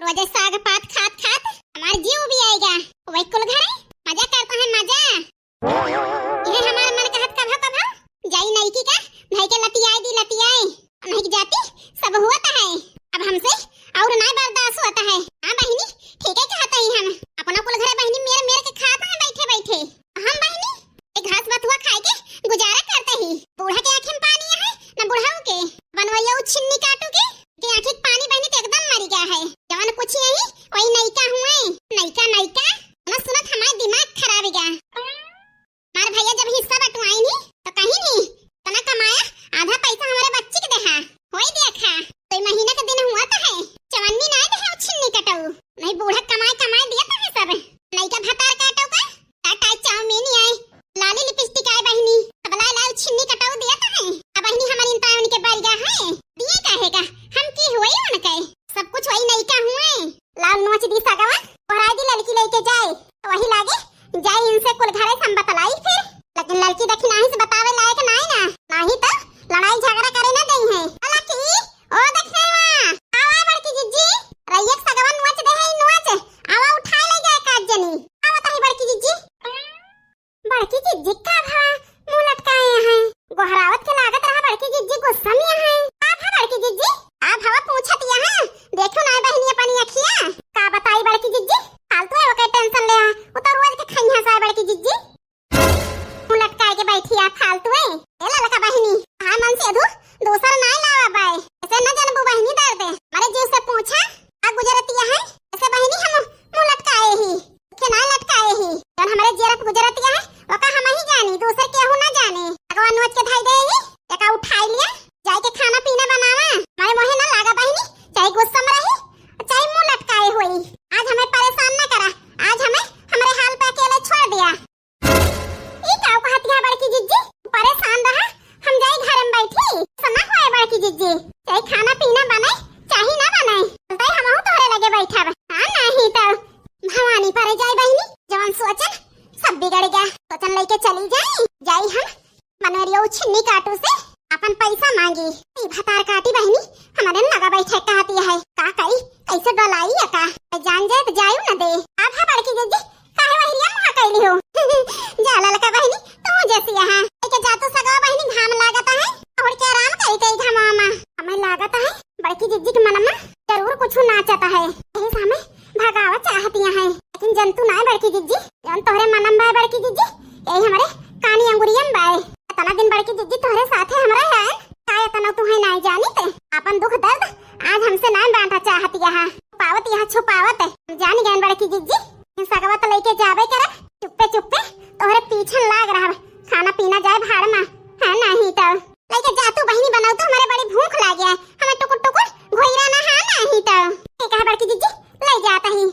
रोजे साग पात खात खात हमार जीव भी आएगा। वही कुल घर मजा करता है मजा। ये हमारा मन कहत कभा कभा जाई नहीं की का भाई के लतियाए दी लतियाए नहीं जाती सब हुआ है। अब हमसे और नहीं बर्दाश्त होता है। हां बहिनी ठीक है कहता ही हम अपना कुल घर बहिनी मेरे मेरे के खाता है बैठे बैठे। हम बहिनी एक घास भात हुआ खाए के गुजारा करते ही। बूढ़ा के आंखें में पानी है ना बुढ़ाऊ के बनवैया छिन्नी काटू के आंखें पानी बहनी तो एकदम मर गया है। जवान कुछ यही वही नैका हुए नैका नैका ना सुनत हमारा दिमाग खराब गया। मार भैया जब हिस्सा बटवाई नहीं तो कहीं नहीं तना कमाया आधा पैसा हमारे बच्चे के देहा होई देखा तो महीने का दिन हुआ तो है चवन्नी ना दे छिन्नी कटाऊ नहीं बूढ़ा कमाए कमाए दिया तो है सब नैका भतार काटो का टाटा चाउमीन आए लाली लिपस्टिक आए बहनी अब लाल छिन्नी कटाऊ दिया तो है। अब बहनी हमारी इंता उनके बारिया है दिए कहेगा हम की हुई उनके सब कुछ वही नहीं का हुए। लाल नोच दी सगवा पढ़ाई दी लड़की लेके जाए तो वही लागे जाए इनसे कुल घरे हम बतलाई फिर लेकिन लड़की देखी नहीं से बतावे लायक नहीं ना नहीं तो लड़ाई झगड़ा करे ना दई है। हालांकि ओ देखने वा आवा बड़की जीजी रैयक सगवा नोच दे है नोच आवा उठा ले जाए काज जनी आवा तही बड़की जीजी का भा मुंह लटकाए हैं गोहरावत के लागत रहा बड़की जीजी गुस्सा में है। आप है बड़की जीजी आप हवा पूछत यहां देखो ना बहनी अपनी अखियां का बताई बड़की जीजी फालतू है ओके टेंशन ले उतर रोज के खइया सा बड़की जीजी मुंह लटकाए के बैठी आ फालतू है। ए ललका बहनी हां मन से अधू दूसरा ना लावा बाय ऐसे न जानबू बहनी दर्द मारे जीव से पूछा आ गुजरती है ऐसे बहनी हम मुंह लटकाए ही के ना लटकाए ही जन हमारे जीरत गुजरती है ओका हम ही जानी दूसरे केहू ना जाने भगवान नोच के धाई देही एका उठाई लिया जाए के खाना पीना बनावा मारे मोहे ना लागा बहनी चाहे गुस्सा में रही चाहे मुंह लटकाए हुई आज हमें परेशान ना करा आज हमें हमारे हाल पे अकेले छोड़ दिया। ई का कहती है बड़की जीजी परेशान रहा हम जाए घर में बैठी सना होए बड़की जीजी चाहे खाना पीना बनाए चाहे ना बनाए बताए हम तोरे लगे बैठा हां नहीं तो भवानी पर जाए बहनी जवान सोचन सब बिगड़ गया सोचन लेके चली जाई हम मनोरियो छिन्नी काटू से अपन पैसा मांगी भतार काटी बहनी हमारे लगा बैठे कहती है का कई कैसे डलाई है का जान जाए तो जायू न दे आप है बड़की जीजी काहे वहिरिया मुहा कैली हो जाला लका बहनी तू जैसी है के जातो सगा बहनी घाम लागत है और के आराम कई कई घमामा हमें लागत है बड़की जीजी के मन में जरूर कुछ नाचता है यही सामे भगावा चाहती है लेकिन जंतु ना बड़की जीजी जन तोहरे मनम बाय बड़की जीजी यही हमारे कानी अंगुरियम बाय तना दिन बड़की जीजी तोहरे साथे हमरा है काय तना तू है नहीं जानी ते अपन दुख दर्द आज हमसे ना बांटा चाहती है पावत यहां छुपावत है जानी गन बड़की जीजी सगवा तो लेके जावे करा चुप्पे चुप्पे तोहरे पीछे लाग रहा खाना पीना जाए भाड़ में है नहीं तो लेके जा तू बहनी बनाओ तो हमारे बड़ी भूख लागी है हमें टुकुर टुकुर घोइरा ना है नहीं तो ठीक है बड़की जीजी ले जाता ही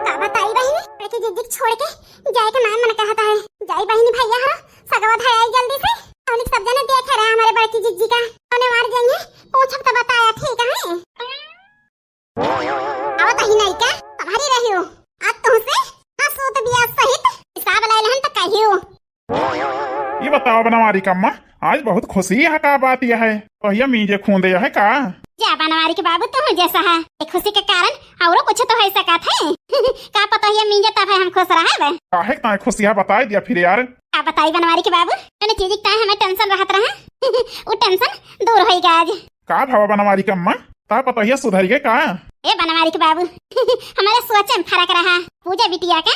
का बताई बहनी बड़की जीजी छोड़ के जाए के मन कहता है जाई बहनी भैया हां सगवा धाई जल्दी से और सब जने देख रहे हमारे बड़की जीजी का उन्हें मार जाएंगे पूछब तो बताया ठीक है आवत ही नहीं का तुम्हारी रही हो आज तुमसे सूत बियाह सहित हिसाब ले लेहन तो कहियो। ये बताओ बनवारी कम्मा आज बहुत खुशी है का बात यह है भैया मीजे खूंदे है का जा बनवारी के बाबू तुम जैसा है खुशी के कारण और कुछ तो है सका थे का पता है मीजे तब है हम खुश रहे काहे ता खुशियां बता दिया फिर यार का बताई बनवारी के बाबू तने चीज का हमें टेंशन रहत रहा वो टेंशन दूर होई आज का भाव बनवारी कम्मा ता पता है सुधर गए का ए बनवारी के बाबू हमारे सोचे में फर्क रहा पूजा बिटिया का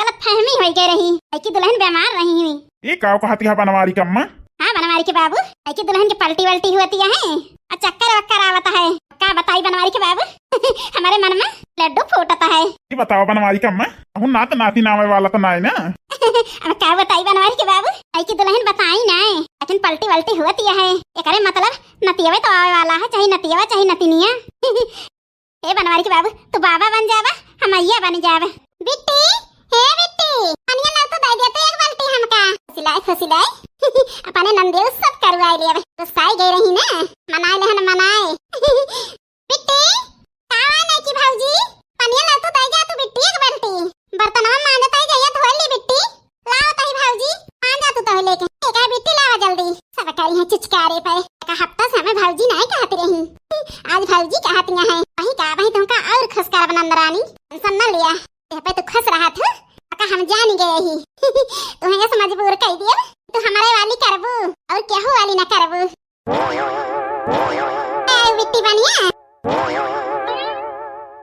गलत फहमी हो गई रही की दुल्हन बीमार रही हुई ये का कहती है बनवारी कम्मा हां बनवारी के बाबू की दुल्हन की पलटी वल्टी होती है और चक्कर वक्कर आवता है का बताई बनवारी के बाबू हमारे मन में लड्डू फूटता है। ये बताओ बनवारी कम्मा हूं नात नाती नामे वाला तो नाई ना अब का बताई बनवारी के बाबू की दुल्हन बताई ना लेकिन पलटी वल्टी होती है एकरे मतलब नतियवे तो आवे वाला है चाहे नतियवा चाहे नतिनिया ए बनवारी के बाबू तू बाबा बन जावा हम अय्या बन जावे बिट्टी हे बिट्टी पानी ला तो दे देते एक बाल्टी हमका खसिलाई अपने नंदे सब करवाई लेवे तो साई गई रही ना मनाए लेहन मनाए बिट्टी कावा नहीं की भौजी पानी ला तो दे जा तू बिट्टी एक बाल्टी बर्तनवा मांगता है गया धोल ली बिट्टी लाओ तही भौजी आ जा तू तो लेके एक बिट्टी लावा जल्दी सब करी है चिचकारे पे का हफ्ता से हमें भौजी नहीं कहती रही आज भौजी कहतियां हैं वही का वही तुमका और खुश कर नंदरानी टेंशन न लिया ये पे तो खुश रहा था का हम जान गए ही तुम्हें ऐसे मजबूर कर दिया तो हमारे वाली करबू और केहू वाली ना करबू ए बिट्टी बनिया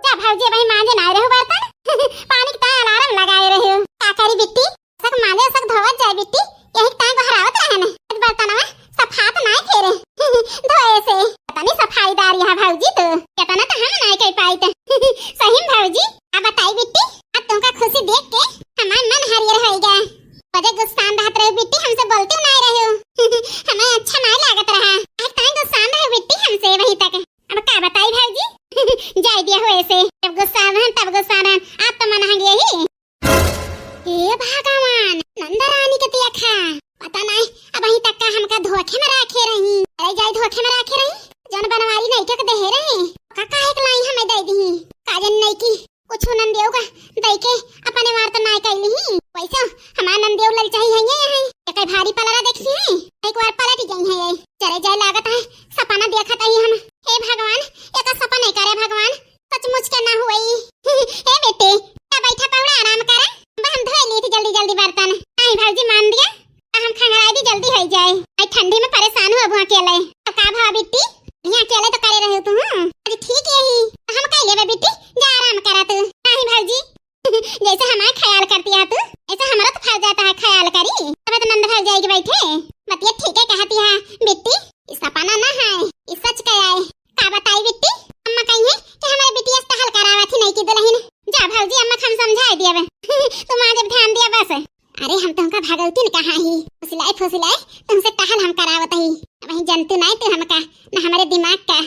जा भौजी भाई मांजे ना रहो बर्तन पानी का अलार्म लगाए रहे हो का करी बिट्टी सक मांजे सक धोवत जाए बिट्टी यही टाइम को हरावत रहे ना बर्तनवा सफात ना फेरे धोए से पता नहीं सफाईदार यहाँ भौजी तो केतना तो हम नहीं कर पाई तो सही में भौजी अब बताई बिट्टी अब तुमका खुशी देख के हमार मन हरियर होएगा बड़े गुस्सान रहत रहे बिट्टी हमसे बोलते नहीं रहे हो हमें अच्छा नहीं लागत रहा आज टाइम गुस्सान रहे बिट्टी हमसे वहीं तक अब क्या बताई भौजी जाय दिया हो ऐसे जब गुस्सान रहन तब गुस्सान रहन आप तो मन हंगे ही हे भगवान नंदरानी के तिया खा पता नहीं अब वहीं तक का हमका धोखे में रखे रही अरे जाय धोखे में रखे रही जन बनवारी नहीं के दे रहे काका एक लाई हमें दे दी काजन नहीं की कुछ नंदेव का दई के अपने मार तो नहीं कैली ही पैसा हमार नंदेव लल चाहिए है कई भारी पलरा देखी है एक बार पलट गई है ये चले जाए लागत है सपना देखत है हम हे भगवान एक सपना नहीं करे भगवान सचमुच के ना हुई हे बेटे क्या बैठा पौड़ा आराम करे हम धोई ली थी जल्दी जल्दी बर्तन आई भौजी मान दिया हम खंगराई दी जल्दी हो जाए आई ठंडी में परेशान हो अब अकेले तो का भा बिट्टी यहाँ अकेले तो करे रहे तू अरे ठीक है ही हम कह लेबे बिट्टी जा आराम करा तू नहीं भौजी जैसे हमारा ख्याल करती है तू ऐसे हमारा तो फर्ज जाता है ख्याल करी तब तो नंद भर जाएगी बैठे मतिया ठीक है कहती है बिट्टी इस सपना ना है इस सच कह आए का बताई बिट्टी अम्मा कही है कि हमारे बिटिया से हल करावा थी नहीं की दुल्हन जा भौजी अम्मा हम समझा दिया तुम आज ध्यान दिया बस अरे हम तुमका भगवती ने कहा ही फुसलाए तुमसे टहल हम करावत ही वही जंतु नहीं तो हमका ना हमारे दिमाग का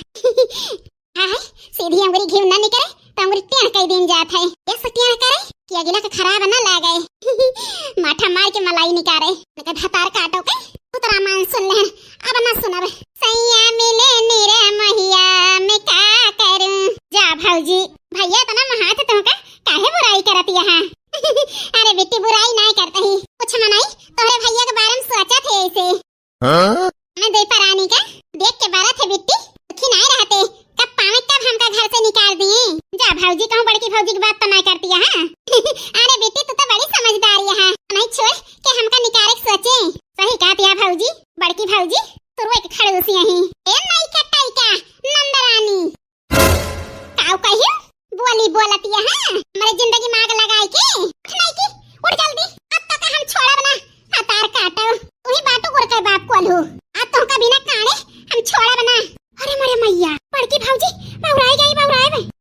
हां सीधी अंगुरी घी ना निकले तो अंगुरी टेढ़ कई दिन जात है ये सटिया करे कि अगला का खराब ना लागे माथा मार के मलाई निकारे नका धतार काटो के उतरा मान सुन ले अब ना सुनब सैया मिले निरे महिया मैं का करूं जा भौजी भैया तो ना हाथ तुमका काहे बुराई करती है अरे बेटी बुराई नहीं करते ही कुछ मनाई तोरे भैया के बारे में सोचा थे ऐसे मैं दे परानी का देख के बारा थे बिट्टी दुखी नहीं रहते कब पावे तब हमका घर से निकाल दिए जा भौजी कहूं बड़की भौजी की बात तो नहीं करती है अरे बेटी तू तो बड़ी समझदार है नहीं छोड़ के हमका निकाले सोचे सही कहती है भौजी बड़की भौजी तुरवे के खड़ूसी यही ए नहीं कटाई का नंदरानी काऊ कहियो बोली बोलती है हमारी जिंदगी मांग लगाई के नहीं की उठ जल्दी अब तक हम छोड़ब ना हतार काटो तू ही बाटू कर के बाप को लो अब तो का बिना काने हम छोड़ब ना अरे मरे मैया बड़की भौजी बौराई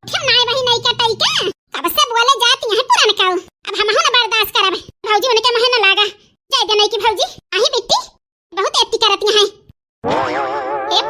क्यों नहीं वही नहीं कटाई का कब से बोले जाती है पुराने काऊ अब हम ना बर्दाश्त करब भौजी उनके महीना लागा जाय दे नहीं की भौजी आही बिट्टी बहुत एत्ती करती है ए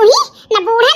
ही न बूढ़े